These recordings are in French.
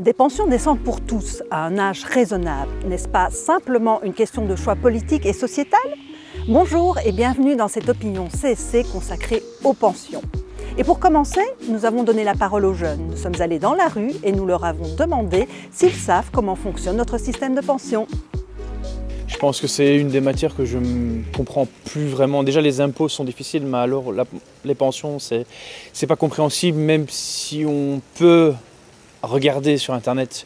Des pensions décentes pour tous, à un âge raisonnable, n'est-ce pas simplement une question de choix politique et sociétal? Bonjour et bienvenue dans cette opinion CSC consacrée aux pensions. Et pour commencer, nous avons donné la parole aux jeunes. Nous sommes allés dans la rue et nous leur avons demandé s'ils savent comment fonctionne notre système de pension. Je pense que c'est une des matières que je ne comprends plus vraiment. Déjà, les impôts sont difficiles, mais alors les pensions, c'est pas compréhensible, même si on peut regarder sur Internet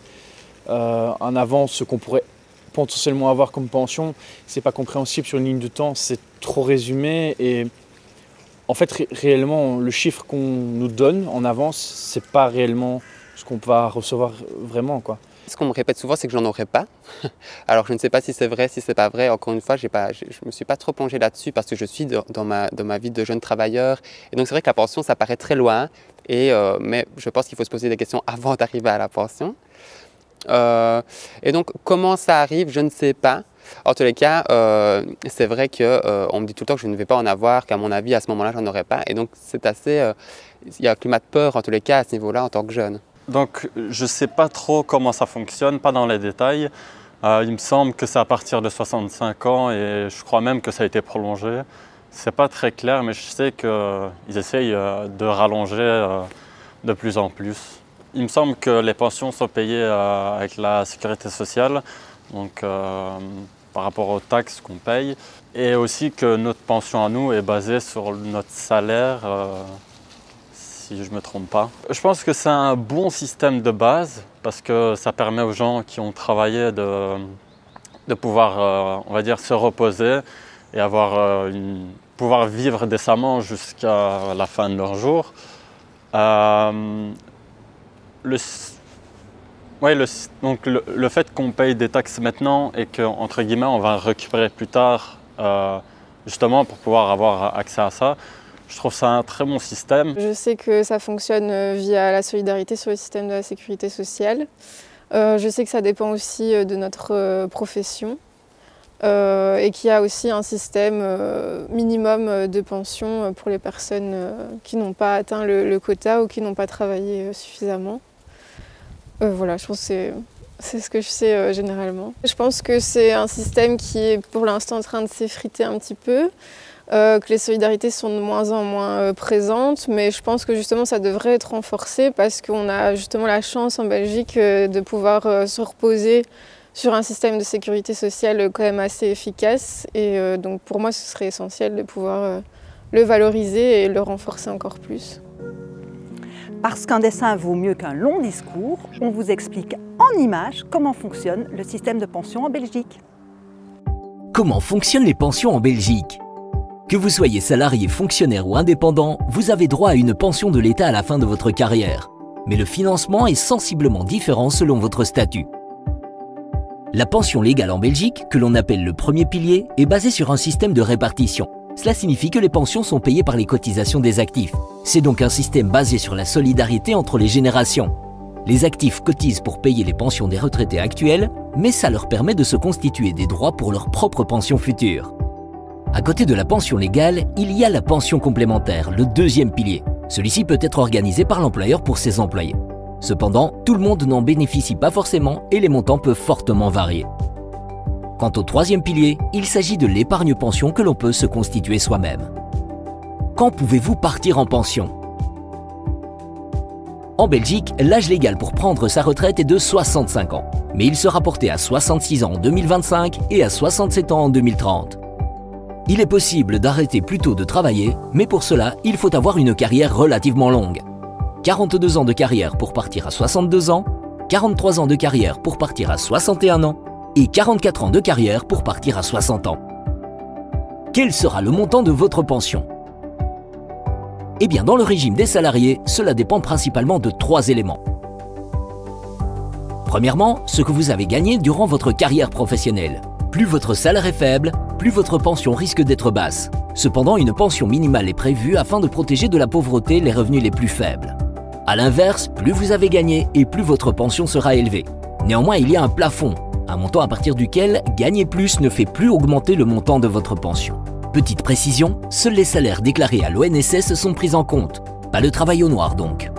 en avance ce qu'on pourrait potentiellement avoir comme pension. C'est pas compréhensible sur une ligne de temps, c'est trop résumé. Et en fait, réellement, le chiffre qu'on nous donne en avance, c'est pas réellement ce qu'on va recevoir vraiment, quoi. Ce qu'on me répète souvent, c'est que j'en aurais pas. Alors je ne sais pas si c'est vrai, si c'est pas vrai. Encore une fois, je me suis pas trop plongé là-dessus parce que je suis dans ma vie de jeune travailleur. Et donc c'est vrai que la pension, ça paraît très loin. Mais je pense qu'il faut se poser des questions avant d'arriver à la pension. Et donc comment ça arrive, je ne sais pas. En tous les cas, c'est vrai qu'on me dit tout le temps que je ne vais pas en avoir, qu'à mon avis, à ce moment-là, j'en aurais pas. Et donc c'est assez... il y a un climat de peur, en tous les cas, à ce niveau-là, en tant que jeune. Donc je ne sais pas trop comment ça fonctionne, pas dans les détails. Il me semble que c'est à partir de 65 ans et je crois même que ça a été prolongé. C'est pas très clair, mais je sais qu'ils essayent de rallonger de plus en plus. Il me semble que les pensions sont payées avec la sécurité sociale, donc par rapport aux taxes qu'on paye. Et aussi que notre pension à nous est basée sur notre salaire. Si je ne me trompe pas. Je pense que c'est un bon système de base parce que ça permet aux gens qui ont travaillé de pouvoir, on va dire, se reposer et pouvoir vivre décemment jusqu'à la fin de leur jour. Donc le fait qu'on paye des taxes maintenant et qu'entre guillemets on va récupérer plus tard, justement pour pouvoir avoir accès à ça, je trouve ça un très bon système. Je sais que ça fonctionne via la solidarité sur le système de la sécurité sociale. Je sais que ça dépend aussi de notre profession et qu'il y a aussi un système minimum de pension pour les personnes qui n'ont pas atteint le quota ou qui n'ont pas travaillé suffisamment. Voilà, je pense que c'est ce que je sais généralement. Je pense que c'est un système qui est pour l'instant en train de s'effriter un petit peu. Que les solidarités sont de moins en moins présentes, mais je pense que justement ça devrait être renforcé parce qu'on a justement la chance en Belgique de pouvoir se reposer sur un système de sécurité sociale quand même assez efficace et donc pour moi ce serait essentiel de pouvoir le valoriser et le renforcer encore plus. Parce qu'un dessin vaut mieux qu'un long discours, on vous explique en images comment fonctionne le système de pension en Belgique. Comment fonctionnent les pensions en Belgique ? Que vous soyez salarié, fonctionnaire ou indépendant, vous avez droit à une pension de l'État à la fin de votre carrière. Mais le financement est sensiblement différent selon votre statut. La pension légale en Belgique, que l'on appelle le premier pilier, est basée sur un système de répartition. Cela signifie que les pensions sont payées par les cotisations des actifs. C'est donc un système basé sur la solidarité entre les générations. Les actifs cotisent pour payer les pensions des retraités actuels, mais ça leur permet de se constituer des droits pour leur propre pension future. À côté de la pension légale, il y a la pension complémentaire, le deuxième pilier. Celui-ci peut être organisé par l'employeur pour ses employés. Cependant, tout le monde n'en bénéficie pas forcément et les montants peuvent fortement varier. Quant au troisième pilier, il s'agit de l'épargne-pension que l'on peut se constituer soi-même. Quand pouvez-vous partir en pension ? En Belgique, l'âge légal pour prendre sa retraite est de 65 ans, mais il sera porté à 66 ans en 2025 et à 67 ans en 2030. Il est possible d'arrêter plus tôt de travailler, mais pour cela, il faut avoir une carrière relativement longue. 42 ans de carrière pour partir à 62 ans, 43 ans de carrière pour partir à 61 ans et 44 ans de carrière pour partir à 60 ans. Quel sera le montant de votre pension ? Eh bien, dans le régime des salariés, cela dépend principalement de 3 éléments. Premièrement, ce que vous avez gagné durant votre carrière professionnelle. Plus votre salaire est faible, plus votre pension risque d'être basse. Cependant, une pension minimale est prévue afin de protéger de la pauvreté les revenus les plus faibles. A l'inverse, plus vous avez gagné et plus votre pension sera élevée. Néanmoins, il y a un plafond, un montant à partir duquel gagner plus ne fait plus augmenter le montant de votre pension. Petite précision, seuls les salaires déclarés à l'ONSS sont pris en compte, pas le travail au noir donc.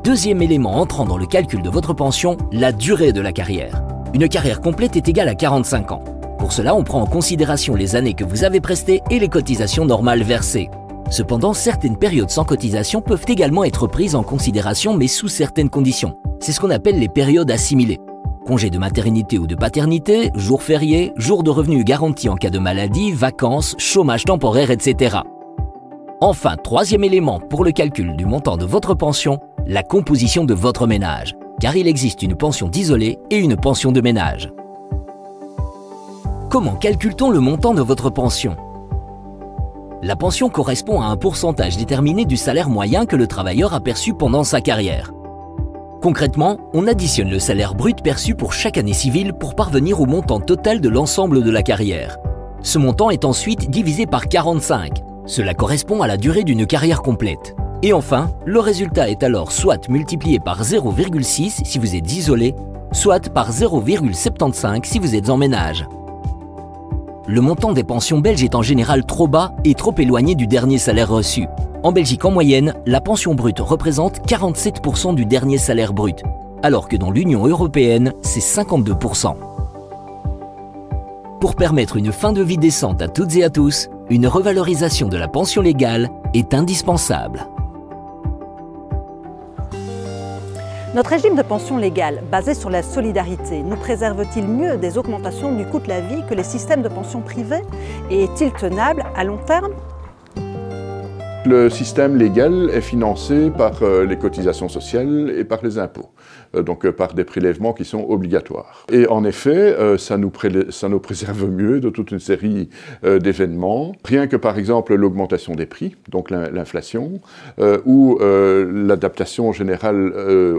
Deuxième élément entrant dans le calcul de votre pension, la durée de la carrière. Une carrière complète est égale à 45 ans. Pour cela, on prend en considération les années que vous avez prestées et les cotisations normales versées. Cependant, certaines périodes sans cotisation peuvent également être prises en considération, mais sous certaines conditions. C'est ce qu'on appelle les périodes assimilées. Congés de maternité ou de paternité, jours fériés, jours de revenus garantis en cas de maladie, vacances, chômage temporaire, etc. Enfin, troisième élément pour le calcul du montant de votre pension, la composition de votre ménage, car il existe une pension d'isolé et une pension de ménage. Comment calcule-t-on le montant de votre pension? La pension correspond à un pourcentage déterminé du salaire moyen que le travailleur a perçu pendant sa carrière. Concrètement, on additionne le salaire brut perçu pour chaque année civile pour parvenir au montant total de l'ensemble de la carrière. Ce montant est ensuite divisé par 45. Cela correspond à la durée d'une carrière complète. Et enfin, le résultat est alors soit multiplié par 0,6 si vous êtes isolé, soit par 0,75 si vous êtes en ménage. Le montant des pensions belges est en général trop bas et trop éloigné du dernier salaire reçu. En Belgique, en moyenne, la pension brute représente 47% du dernier salaire brut, alors que dans l'Union européenne, c'est 52%. Pour permettre une fin de vie décente à toutes et à tous, une revalorisation de la pension légale est indispensable. Notre régime de pension légale, basé sur la solidarité, nous préserve-t-il mieux des augmentations du coût de la vie que les systèmes de pension privés? Et est-il tenable à long terme? Le système légal est financé par les cotisations sociales et par les impôts, donc par des prélèvements qui sont obligatoires. Et en effet, ça nous préserve mieux de toute une série d'événements, rien que par exemple l'augmentation des prix, donc l'inflation, ou l'adaptation générale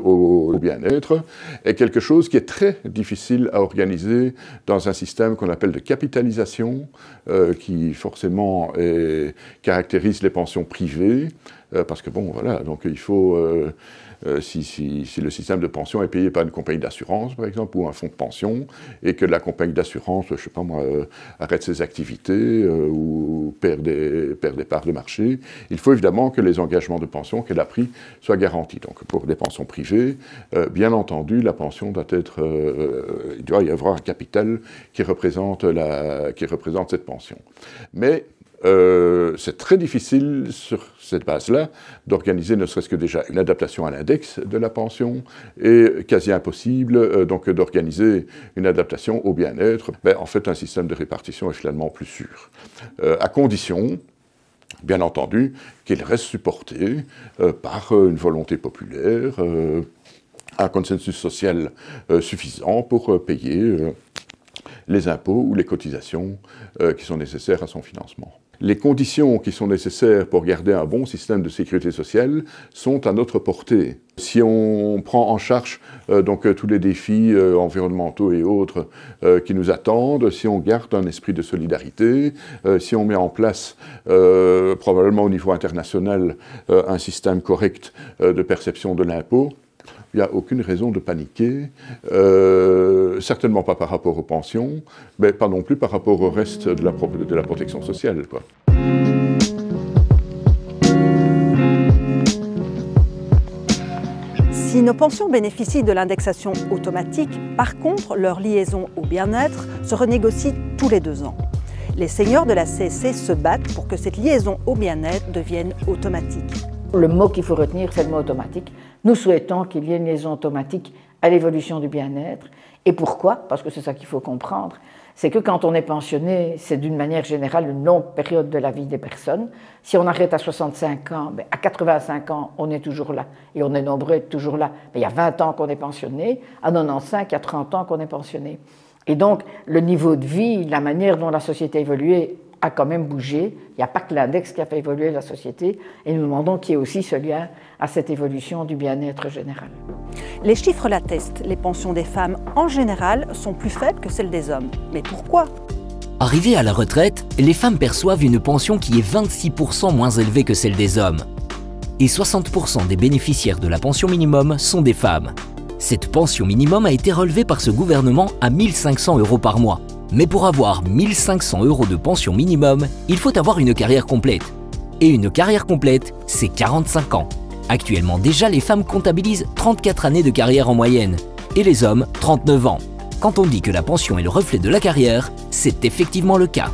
au bien-être, est quelque chose qui est très difficile à organiser dans un système qu'on appelle de capitalisation, qui forcément caractérise les pensions privées, parce que bon, voilà, donc il faut, si le système de pension est payé par une compagnie d'assurance, par exemple, ou un fonds de pension, et que la compagnie d'assurance, je sais pas moi, arrête ses activités ou perd des parts de marché, il faut évidemment que les engagements de pension qu'elle a pris soient garantis. Donc pour des pensions privées, bien entendu, la pension doit être, il doit y avoir un capital qui représente cette pension. Mais c'est très difficile sur cette base-là d'organiser ne serait-ce que déjà une adaptation à l'index de la pension et quasi impossible donc d'organiser une adaptation au bien-être. Ben, en fait, un système de répartition est finalement plus sûr, à condition, bien entendu, qu'il reste supporté par une volonté populaire, un consensus social suffisant pour payer les impôts ou les cotisations qui sont nécessaires à son financement. Les conditions qui sont nécessaires pour garder un bon système de sécurité sociale sont à notre portée. Si on prend en charge donc tous les défis environnementaux et autres qui nous attendent, si on garde un esprit de solidarité, si on met en place probablement au niveau international un système correct de perception de l'impôt, il n'y a aucune raison de paniquer, certainement pas par rapport aux pensions, mais pas non plus par rapport au reste de la protection sociale, quoi. Si nos pensions bénéficient de l'indexation automatique, par contre, leur liaison au bien-être se renégocie tous les 2 ans. Les seniors de la CSC se battent pour que cette liaison au bien-être devienne automatique. Le mot qu'il faut retenir, c'est le mot automatique. Nous souhaitons qu'il y ait une liaison automatique à l'évolution du bien-être. Et pourquoi? Parce que c'est ça qu'il faut comprendre. C'est que quand on est pensionné, c'est d'une manière générale une longue période de la vie des personnes. Si on arrête à 65 ans, ben à 85 ans, on est toujours là. Et on est nombreux à être toujours là. Ben il y a 20 ans qu'on est pensionné. À 95, il y a 30 ans qu'on est pensionné. Et donc, le niveau de vie, la manière dont la société a évolué, a quand même bougé. Il n'y a pas que l'index qui a fait évoluer la société. Et nous demandons qu'il y ait aussi ce lien à cette évolution du bien-être général. Les chiffres l'attestent. Les pensions des femmes, en général, sont plus faibles que celles des hommes. Mais pourquoi? Arrivées à la retraite, les femmes perçoivent une pension qui est 26% moins élevée que celle des hommes. Et 60% des bénéficiaires de la pension minimum sont des femmes. Cette pension minimum a été relevée par ce gouvernement à 1 500 € par mois. Mais pour avoir 1 500 € de pension minimum, il faut avoir une carrière complète. Et une carrière complète, c'est 45 ans. Actuellement déjà, les femmes comptabilisent 34 années de carrière en moyenne et les hommes 39 ans. Quand on dit que la pension est le reflet de la carrière, c'est effectivement le cas.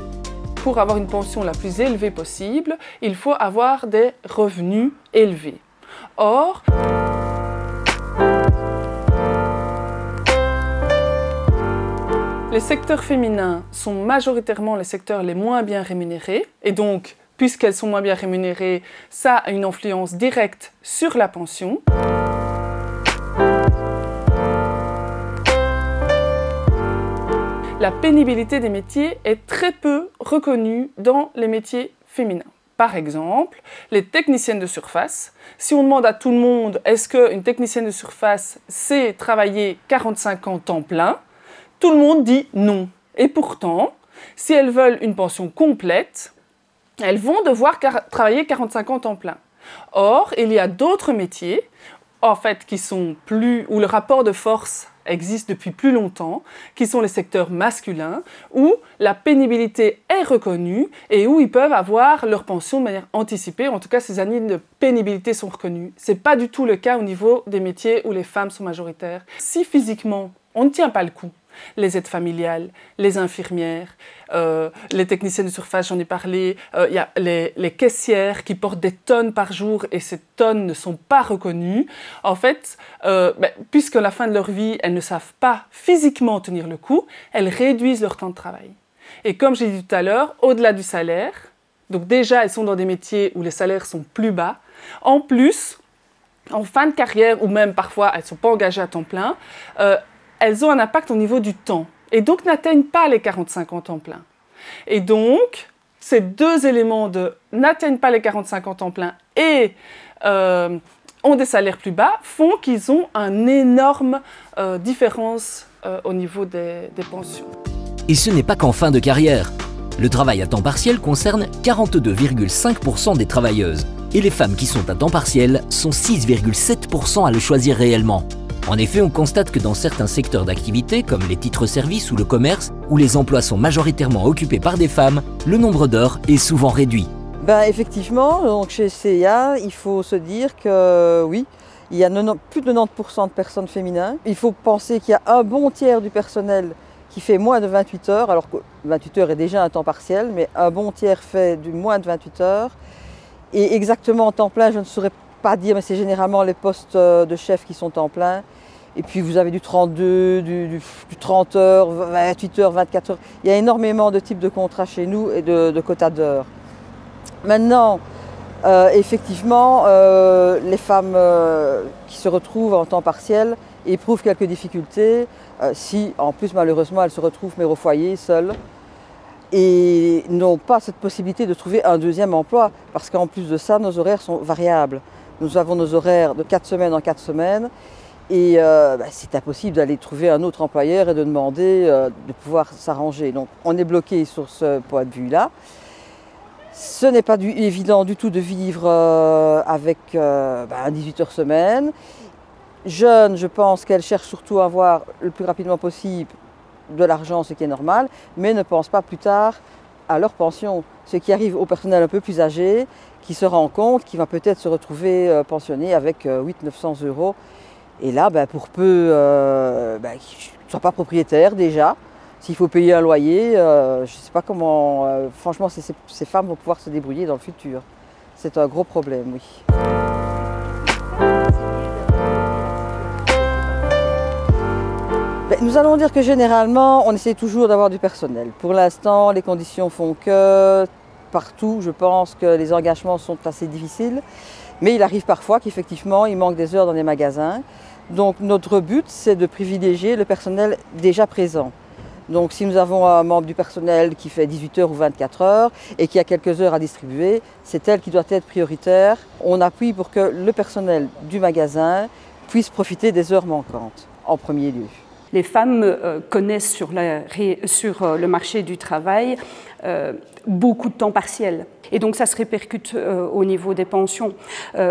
Pour avoir une pension la plus élevée possible, il faut avoir des revenus élevés. Or, les secteurs féminins sont majoritairement les secteurs les moins bien rémunérés et donc, puisqu'elles sont moins bien rémunérées, ça a une influence directe sur la pension. La pénibilité des métiers est très peu reconnue dans les métiers féminins. Par exemple, les techniciennes de surface. Si on demande à tout le monde est-ce qu'une technicienne de surface sait travailler 45 ans temps plein, tout le monde dit non. Et pourtant, si elles veulent une pension complète, elles vont devoir travailler 45 ans temps plein. Or, il y a d'autres métiers en fait, où le rapport de force existe depuis plus longtemps, qui sont les secteurs masculins, où la pénibilité est reconnue et où ils peuvent avoir leur pension de manière anticipée. En tout cas, ces années de pénibilité sont reconnues. Ce n'est pas du tout le cas au niveau des métiers où les femmes sont majoritaires. Si physiquement, on ne tient pas le coup, les aides familiales, les infirmières, les techniciennes de surface, j'en ai parlé, il y a les caissières qui portent des tonnes par jour et ces tonnes ne sont pas reconnues. En fait, puisqu'à la fin de leur vie, elles ne savent pas physiquement tenir le coup, elles réduisent leur temps de travail. Et comme j'ai dit tout à l'heure, au-delà du salaire, donc déjà elles sont dans des métiers où les salaires sont plus bas, en plus, en fin de carrière, ou même parfois elles ne sont pas engagées à temps plein, elles ont un impact au niveau du temps et donc n'atteignent pas les 45 ans temps plein. Et donc, ces deux éléments n'atteignent pas les 45 ans temps plein et ont des salaires plus bas font qu'ils ont une énorme différence au niveau des pensions. Et ce n'est pas qu'en fin de carrière. Le travail à temps partiel concerne 42,5% des travailleuses et les femmes qui sont à temps partiel sont 6,7% à le choisir réellement. En effet, on constate que dans certains secteurs d'activité, comme les titres-services ou le commerce, où les emplois sont majoritairement occupés par des femmes, le nombre d'heures est souvent réduit. Effectivement, donc chez CIA, il faut se dire que oui, il y a plus de 90% de personnes féminines. Il faut penser qu'il y a un bon tiers du personnel qui fait moins de 28 heures, alors que 28 heures est déjà un temps partiel, mais un bon tiers fait du moins de 28 heures. Et exactement en temps plein, je ne saurais pas dire, mais c'est généralement les postes de chef qui sont en plein. Et puis vous avez du 32, du 30 heures, 28 heures, 24 heures. Il y a énormément de types de contrats chez nous et de quotas d'heures. Maintenant, effectivement, les femmes qui se retrouvent en temps partiel éprouvent quelques difficultés, si en plus malheureusement elles se retrouvent mères au foyer, seules, et n'ont pas cette possibilité de trouver un deuxième emploi, parce qu'en plus de ça, nos horaires sont variables. Nous avons nos horaires de 4 semaines en 4 semaines, et c'est impossible d'aller trouver un autre employeur et de demander de pouvoir s'arranger. Donc on est bloqué sur ce point de vue-là. Ce n'est pas évident du tout de vivre avec 18 heures semaine. Jeunes, je pense qu'elles cherchent surtout à avoir le plus rapidement possible de l'argent, ce qui est normal, mais ne pensent pas plus tard à leur pension. Ce qui arrive au personnel un peu plus âgé, qui se rend compte qu'il va peut-être se retrouver pensionné avec 800-900 euros. Et là, pour peu qu'ils ne soient pas propriétaires déjà, s'il faut payer un loyer, je ne sais pas comment, franchement, ces femmes vont pouvoir se débrouiller dans le futur. C'est un gros problème, oui. Nous allons dire que généralement, on essaie toujours d'avoir du personnel. Pour l'instant, les conditions font que partout, je pense que les engagements sont assez difficiles. Mais il arrive parfois qu'effectivement, il manque des heures dans les magasins. Donc notre but, c'est de privilégier le personnel déjà présent. Donc si nous avons un membre du personnel qui fait 18 heures ou 24 heures et qui a quelques heures à distribuer, c'est elle qui doit être prioritaire. On appuie pour que le personnel du magasin puisse profiter des heures manquantes en premier lieu. Les femmes connaissent sur le marché du travail beaucoup de temps partiel. Et donc ça se répercute au niveau des pensions.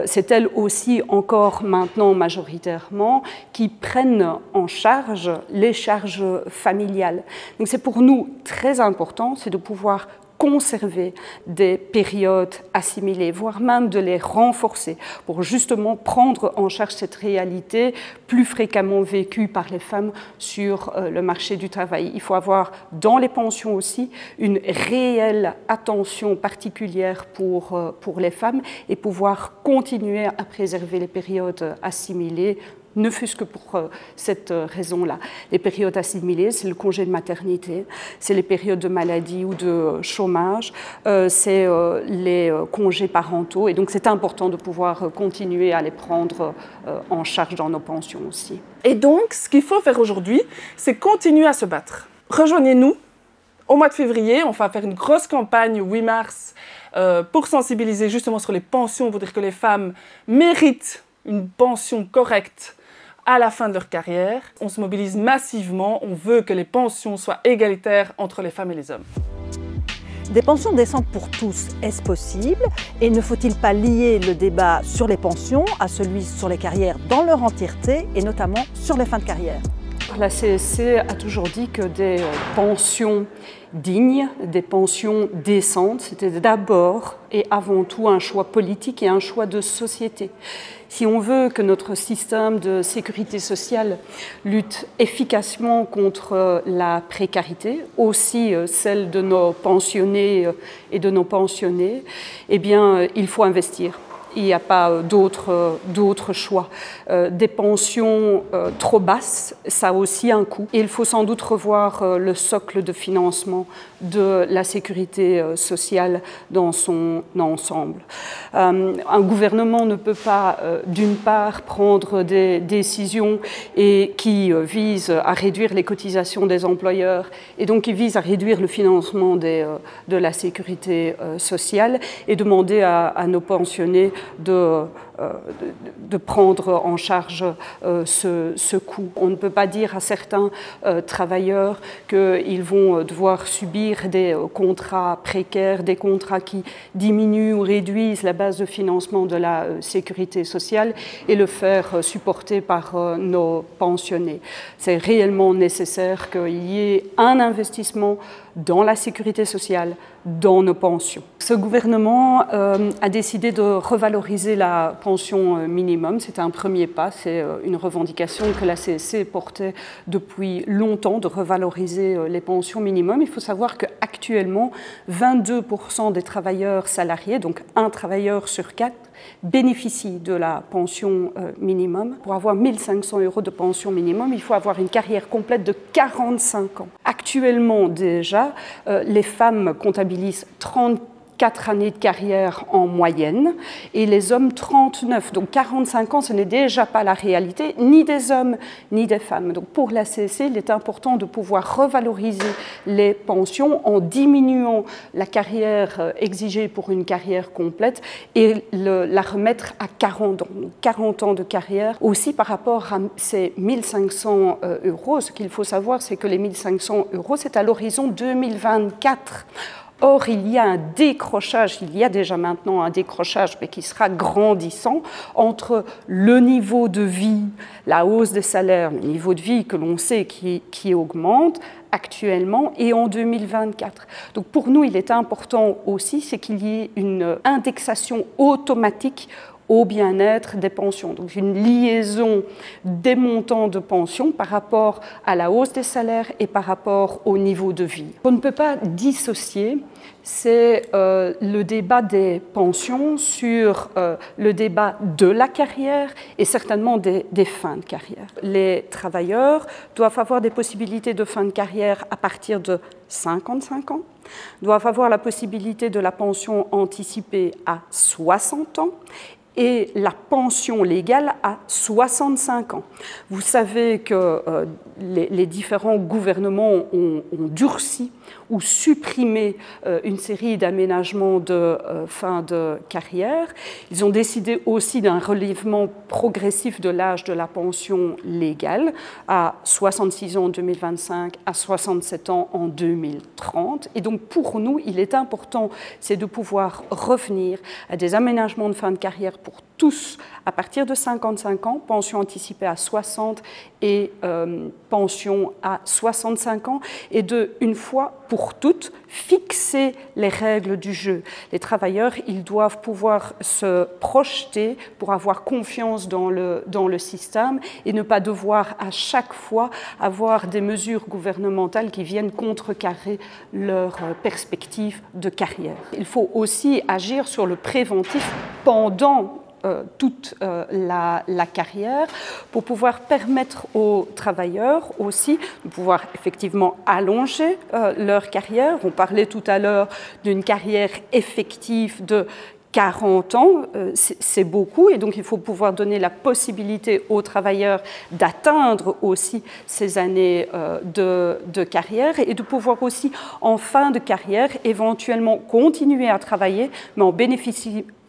C'est elles aussi encore maintenant majoritairement qui prennent en charge les charges familiales. Donc c'est pour nous très important, c'est de pouvoir conserver des périodes assimilées, voire même de les renforcer pour justement prendre en charge cette réalité plus fréquemment vécue par les femmes sur le marché du travail. Il faut avoir dans les pensions aussi une réelle attention particulière pour les femmes et pouvoir continuer à préserver les périodes assimilées, ne fût-ce que pour cette raison-là. Les périodes assimilées, c'est le congé de maternité, c'est les périodes de maladie ou de chômage, c'est les congés parentaux, et donc c'est important de pouvoir continuer à les prendre en charge dans nos pensions aussi. Et donc, ce qu'il faut faire aujourd'hui, c'est continuer à se battre. Rejoignez-nous. Au mois de février, on va faire une grosse campagne, 8 mars, pour sensibiliser justement sur les pensions, pour dire que les femmes méritent une pension correcte à la fin de leur carrière. On se mobilise massivement, on veut que les pensions soient égalitaires entre les femmes et les hommes. Des pensions décentes pour tous, est-ce possible? Et ne faut-il pas lier le débat sur les pensions à celui sur les carrières dans leur entièreté et notamment sur les fins de carrière? La CSC a toujours dit que des pensions dignes, des pensions décentes, c'était d'abord et avant tout un choix politique et un choix de société. Si on veut que notre système de sécurité sociale lutte efficacement contre la précarité, aussi celle de nos pensionnés et de nos pensionnés, eh bien, il faut investir. Il n'y a pas d'autre choix. Des pensions trop basses, ça a aussi un coût. Et il faut sans doute revoir le socle de financement de la sécurité sociale dans son ensemble. Un gouvernement ne peut pas, d'une part, prendre des décisions qui visent à réduire les cotisations des employeurs et donc qui visent à réduire le financement de la sécurité sociale et demander à nos pensionnés de prendre en charge ce coût. On ne peut pas dire à certains travailleurs qu'ils vont devoir subir des contrats précaires, des contrats qui diminuent ou réduisent la base de financement de la sécurité sociale et le faire supporter par nos pensionnés. C'est réellement nécessaire qu'il y ait un investissement dans la sécurité sociale, dans nos pensions. Ce gouvernement a décidé de revaloriser la pension minimum. C'est un premier pas, c'est une revendication que la CSC portait depuis longtemps, de revaloriser les pensions minimum. Il faut savoir qu'actuellement, 22% des travailleurs salariés, donc un travailleur sur 4, bénéficient de la pension minimum. Pour avoir 1 500 € de pension minimum, il faut avoir une carrière complète de 45 ans. Actuellement déjà, les femmes comptabilisent 34 années de carrière en moyenne et les hommes 39. Donc 45 ans, ce n'est déjà pas la réalité ni des hommes ni des femmes. Donc pour la CSC, il est important de pouvoir revaloriser les pensions en diminuant la carrière exigée pour une carrière complète et la remettre à 40 ans. Donc 40 ans de carrière. Aussi par rapport à ces 1 500 €, ce qu'il faut savoir, c'est que les 1 500 €, c'est à l'horizon 2024. Or, il y a un décrochage, il y a déjà maintenant un décrochage, mais qui sera grandissant, entre le niveau de vie, la hausse des salaires, le niveau de vie que l'on sait qui augmente actuellement et en 2024. Donc pour nous, il est important aussi, c'est qu'il y ait une indexation automatique au bien-être des pensions. Donc une liaison des montants de pension par rapport à la hausse des salaires et par rapport au niveau de vie. On ne peut pas dissocier, c'est le débat des pensions sur le débat de la carrière et certainement des fins de carrière. Les travailleurs doivent avoir des possibilités de fin de carrière à partir de 55 ans, doivent avoir la possibilité de la pension anticipée à 60 ans et la pension légale à 65 ans. Vous savez que les différents gouvernements ont durci ou supprimé une série d'aménagements de fin de carrière. Ils ont décidé aussi d'un relèvement progressif de l'âge de la pension légale à 66 ans en 2025, à 67 ans en 2030. Et donc pour nous, il est important, c'est de pouvoir revenir à des aménagements de fin de carrière pour tous à partir de 55 ans, pension anticipée à 60 et pension à 65 ans, et une fois pour toutes fixer les règles du jeu. Les travailleurs, ils doivent pouvoir se projeter pour avoir confiance dans le système et ne pas devoir à chaque fois avoir des mesures gouvernementales qui viennent contrecarrer leur perspective de carrière. Il faut aussi agir sur le préventif pendant toute la carrière pour pouvoir permettre aux travailleurs aussi de pouvoir effectivement allonger leur carrière. On parlait tout à l'heure d'une carrière effective de 40 ans, c'est beaucoup, et donc il faut pouvoir donner la possibilité aux travailleurs d'atteindre aussi ces années de carrière et de pouvoir aussi, en fin de carrière, éventuellement continuer à travailler, mais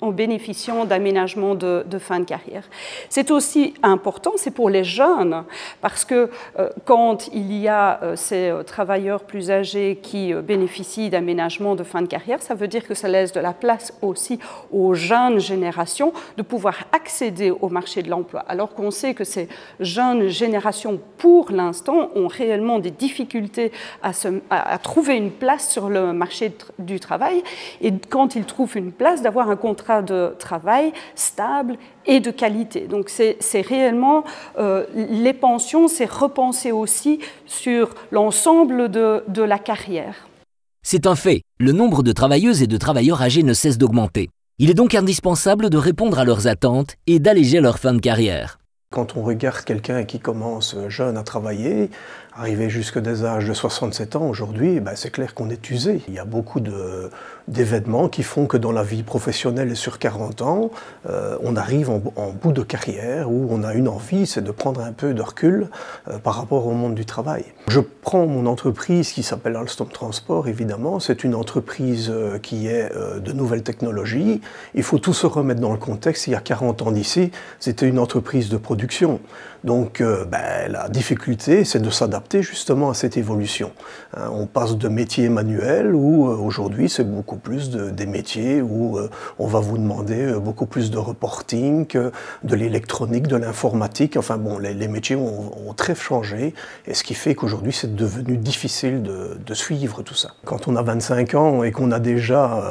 en bénéficiant d'aménagements de fin de carrière. C'est aussi important, c'est pour les jeunes, parce que quand il y a ces travailleurs plus âgés qui bénéficient d'aménagements de fin de carrière, ça veut dire que ça laisse de la place aussi aux jeunes générations de pouvoir accéder au marché de l'emploi, alors qu'on sait que ces jeunes générations, pour l'instant, ont réellement des difficultés à trouver une place sur le marché du travail, et quand ils trouvent une place, d'avoir un contrat de travail stable et de qualité. Donc c'est réellement, les pensions, c'est repenser aussi sur l'ensemble de la carrière. C'est un fait, le nombre de travailleuses et de travailleurs âgés ne cesse d'augmenter. Il est donc indispensable de répondre à leurs attentes et d'alléger leur fin de carrière. Quand on regarde quelqu'un qui commence jeune à travailler, arrivé jusqu'à des âges de 67 ans aujourd'hui, c'est clair qu'on est usé. Il y a beaucoup d'événements qui font que dans la vie professionnelle et sur 40 ans, on arrive en bout de carrière où on a une envie, c'est de prendre un peu de recul par rapport au monde du travail. Je prends mon entreprise qui s'appelle Alstom Transport, évidemment. C'est une entreprise qui est de nouvelles technologies. Il faut tout se remettre dans le contexte. Il y a 40 ans d'ici, c'était une entreprise de production. Donc la difficulté, c'est de s'adapter justement à cette évolution. On passe de métiers manuels où aujourd'hui c'est beaucoup plus des métiers où on va vous demander beaucoup plus de reporting, de l'électronique, de l'informatique. Enfin bon, les métiers ont très changé, et ce qui fait qu'aujourd'hui c'est devenu difficile de suivre tout ça. Quand on a 25 ans et qu'on a déjà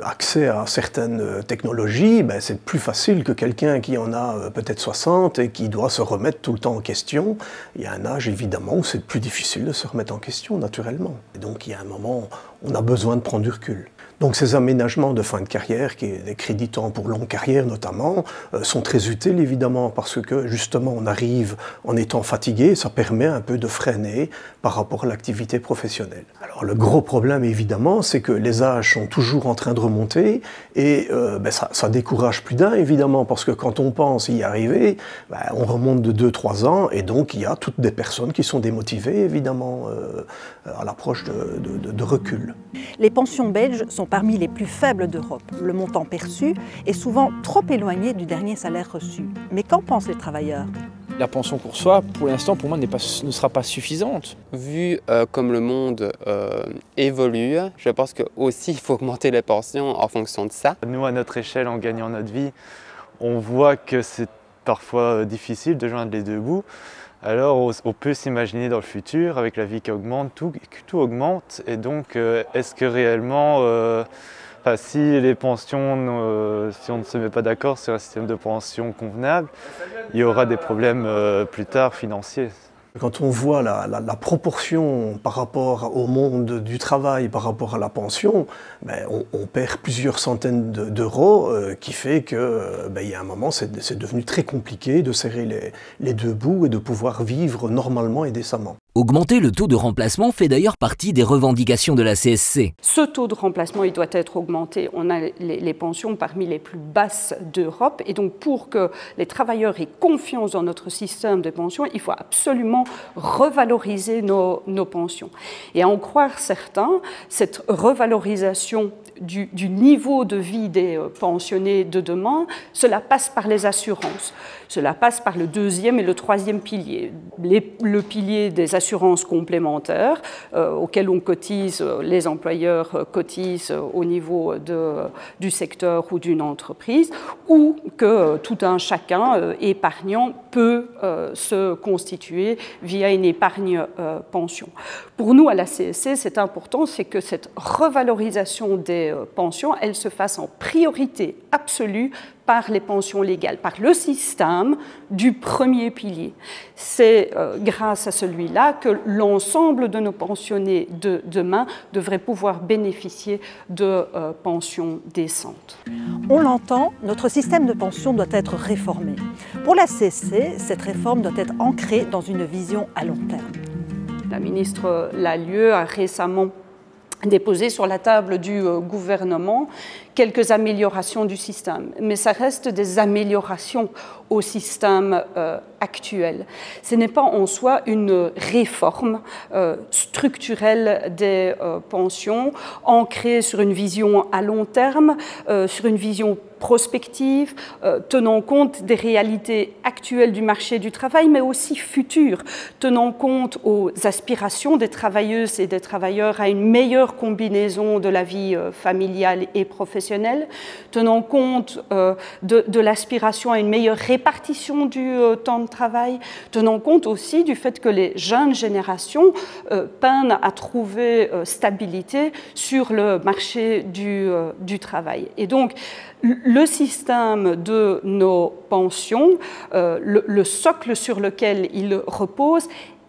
accès à certaines technologies, c'est plus facile que quelqu'un qui en a peut-être 60 et qui doit se remettre tout le temps en question. Il y a un âge évidemment où c'est plus difficile de se remettre en question naturellement. Et donc il y a un moment où on a besoin de prendre du recul. Donc ces aménagements de fin de carrière, des crédits temps pour longue carrière notamment, sont très utiles évidemment parce que justement on arrive en étant fatigué, ça permet un peu de freiner par rapport à l'activité professionnelle. Alors le gros problème évidemment, c'est que les âges sont toujours en train de remonter et ça décourage plus d'un évidemment parce que quand on pense y arriver, on remonte de 2-3 ans et donc il y a toutes des personnes qui sont démotivées évidemment à l'approche de recul. Les pensions belges sont parmi les plus faibles d'Europe. Le montant perçu est souvent trop éloigné du dernier salaire reçu. Mais qu'en pensent les travailleurs ? La pension qu'on reçoit, pour l'instant, pour moi, ne sera pas suffisante. Vu comme le monde évolue, je pense qu'aussi il faut augmenter les pensions en fonction de ça. Nous, à notre échelle, en gagnant notre vie, on voit que c'est parfois difficile de joindre les deux bouts. Alors on peut s'imaginer dans le futur, avec la vie qui augmente, tout augmente. Et donc, est-ce que réellement, si les pensions, si on ne se met pas d'accord sur un système de pension convenable, il y aura des problèmes plus tard financiers. Quand on voit la proportion par rapport au monde du travail, par rapport à la pension, on perd plusieurs centaines d'euros, qui fait qu'il y a un moment, c'est devenu très compliqué de serrer les deux bouts et de pouvoir vivre normalement et décemment. Augmenter le taux de remplacement fait d'ailleurs partie des revendications de la CSC. Ce taux de remplacement, il doit être augmenté. On a les pensions parmi les plus basses d'Europe. Et donc, pour que les travailleurs aient confiance dans notre système de pension, il faut absolument revaloriser nos pensions. Et à en croire certains, cette revalorisation du niveau de vie des pensionnés de demain, cela passe par les assurances. Cela passe par le deuxième et le troisième pilier. Le pilier des assurances d'assurance complémentaire auxquelles on cotise, les employeurs cotisent au niveau du secteur ou d'une entreprise, ou que tout un chacun épargnant peut se constituer via une épargne pension. Pour nous, à la CSC, c'est important, c'est que cette revalorisation des pensions, elle se fasse en priorité absolue par les pensions légales, par le système du premier pilier. C'est grâce à celui-là que l'ensemble de nos pensionnés de demain devraient pouvoir bénéficier de pensions décentes. On l'entend, notre système de pension doit être réformé. Pour la CSC, cette réforme doit être ancrée dans une vision à long terme. La ministre Lallieu a récemment déposé sur la table du gouvernement quelques améliorations du système, mais ça reste des améliorations au système actuel. Ce n'est pas en soi une réforme structurelle des pensions ancrée sur une vision à long terme, sur une vision prospective, tenant compte des réalités actuelles du marché du travail, mais aussi futures, tenant compte aux aspirations des travailleuses et des travailleurs à une meilleure combinaison de la vie familiale et professionnelle, tenant compte de l'aspiration à une meilleure répartition du temps de travail, tenant compte aussi du fait que les jeunes générations peinent à trouver stabilité sur le marché du travail. Et donc, le système de nos pensions, le socle sur lequel il repose,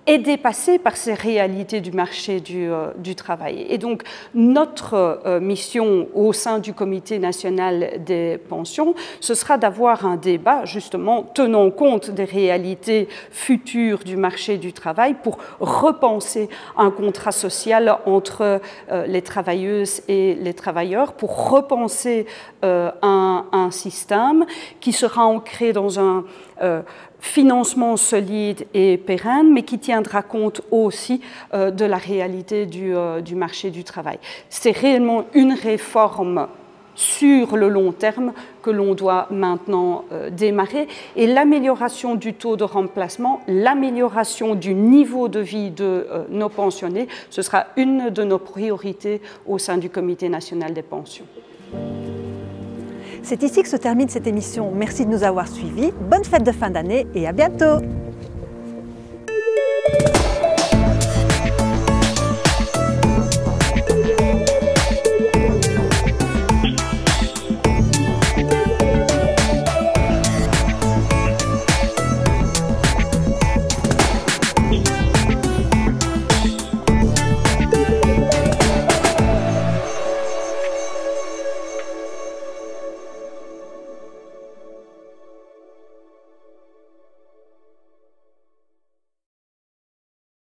est dépassé par ces réalités du marché du travail. Et donc, notre mission au sein du Comité national des pensions, ce sera d'avoir un débat, justement, tenant compte des réalités futures du marché du travail pour repenser un contrat social entre les travailleuses et les travailleurs, pour repenser un système qui sera ancré dans un financement solide et pérenne, mais qui tiendra compte aussi de la réalité du marché du travail. C'est réellement une réforme sur le long terme que l'on doit maintenant démarrer, et l'amélioration du taux de remplacement, l'amélioration du niveau de vie de nos pensionnés, ce sera une de nos priorités au sein du Comité national des pensions. C'est ici que se termine cette émission. Merci de nous avoir suivis. Bonne fête de fin d'année et à bientôt.